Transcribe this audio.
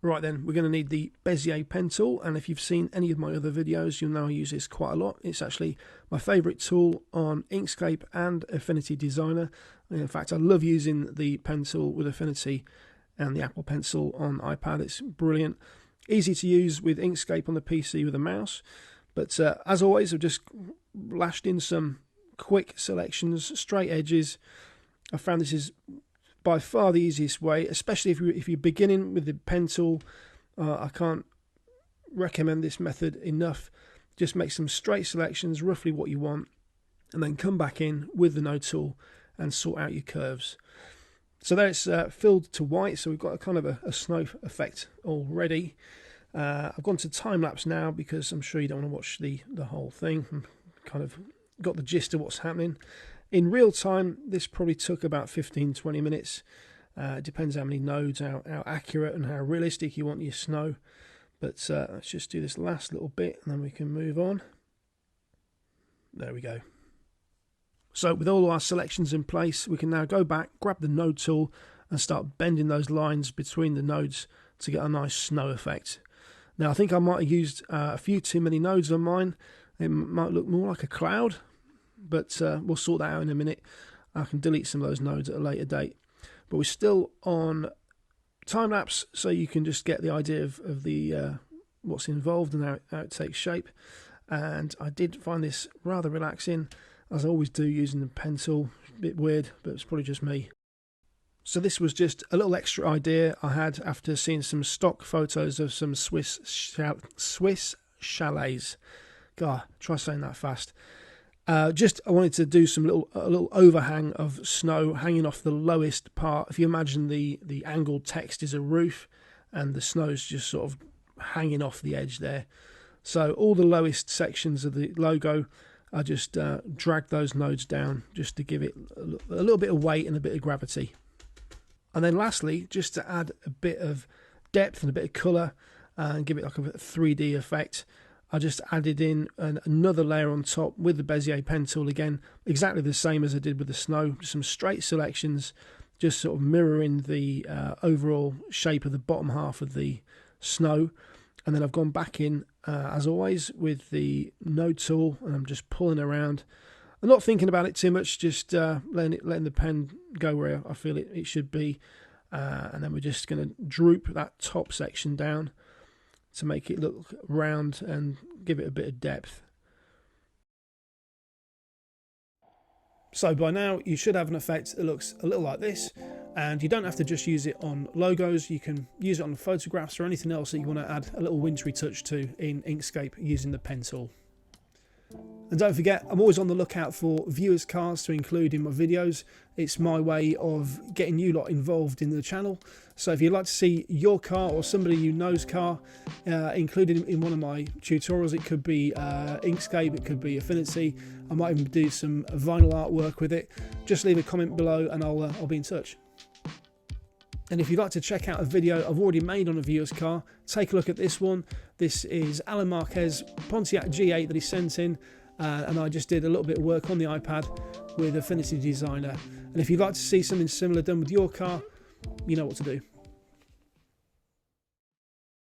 Right then, we're going to need the Bezier pen tool, and if you've seen any of my other videos, you'll know I use this quite a lot. It's actually my favourite tool on Inkscape and Affinity Designer. In fact, I love using the pen tool with Affinity and the Apple Pencil on iPad. It's brilliant. Easy to use with Inkscape on the PC with a mouse. But as always, I've just lashed in some quick selections, straight edges. I found this is by far the easiest way, especially if you're beginning with the pen tool. I can't recommend this method enough. Just make some straight selections, roughly what you want, and then come back in with the node tool and sort out your curves. So there it's filled to white, so we've got a kind of a snow effect already. I've gone to time lapse now because I'm sure you don't want to watch the whole thing. I'm kind of got the gist of what's happening. In real time, this probably took about 15-20 minutes. It depends how many nodes, how accurate and how realistic you want your snow. But let's just do this last little bit and then we can move on. There we go. So with all our selections in place, we can now go back, grab the node tool and start bending those lines between the nodes to get a nice snow effect. Now I think I might have used a few too many nodes on mine. It might look more like a cloud, but we'll sort that out in a minute. I can delete some of those nodes at a later date. But we're still on time lapse, so you can just get the idea of the what's involved and how it takes shape. And I did find this rather relaxing, as I always do using the pen tool. A bit weird, but it's probably just me. So this was just a little extra idea I had after seeing some stock photos of some Swiss chalets. God, try saying that fast. I wanted to do a little overhang of snow hanging off the lowest part. If you imagine the angled text is a roof and the snow's just sort of hanging off the edge there. So all the lowest sections of the logo, I just dragged those nodes down just to give it a little bit of weight and a bit of gravity. And then lastly, just to add a bit of depth and a bit of colour and give it like a 3D effect, I just added in another layer on top with the Bezier pen tool again, exactly the same as I did with the snow. Some straight selections, just sort of mirroring the overall shape of the bottom half of the snow. And then I've gone back in, as always, with the node tool, and I'm just pulling around. I'm not thinking about it too much, just letting the pen go where I feel it should be. And then we're just going to droop that top section down to make it look round and give it a bit of depth. So by now you should have an effect that looks a little like this, and you don't have to just use it on logos. You can use it on photographs or anything else that you want to add a little wintry touch to in Inkscape using the pen tool. And don't forget, I'm always on the lookout for viewers' cards to include in my videos. It's my way of getting you lot involved in the channel. So if you'd like to see your car or somebody you know's car included in one of my tutorials, it could be Inkscape, it could be Affinity. I might even do some vinyl artwork with it. Just leave a comment below and I'll be in touch. And if you'd like to check out a video I've already made on a viewer's car, take a look at this one. This is Alan Marquez Pontiac G8 that he sent in, and I just did a little bit of work on the iPad with Affinity Designer. And if you'd like to see something similar done with your car, you know what to do.